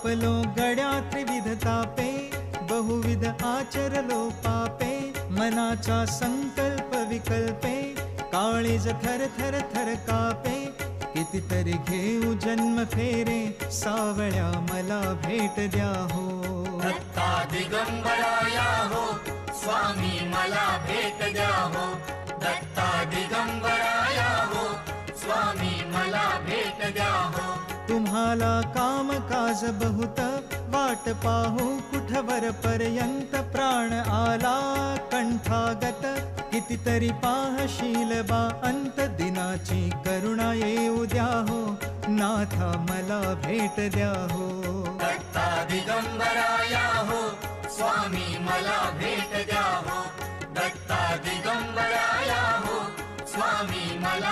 आपलो गड्या त्रिविध तापे, बहुविध आचरलो पापे, मनाचा संकल्प विकल्पे, काळीज थर थर थर कापे, कितीतरी घेऊ जन्म फेरे, सावळ्या मला भेट द्या हो. दत्ता दिगंबराया हो, स्वामी मला भेट द्या हो. दत्ता दिगंबराया हो, स्वामी मला भेट द्या हो. तुम्हाला काम काज बहुत, वाट पाहू कुठवर पर्यंत, प्राण आला कंठागत, कितीतरी पाहशील बा अंत, दिनाची करुणा येऊ द्या हो, नाथा मला भेट द्या हो. दत्ता दिगंबराया हो, स्वामी मला भेट द्या हो. दत्ता दिगंबराया हो, स्वामी मला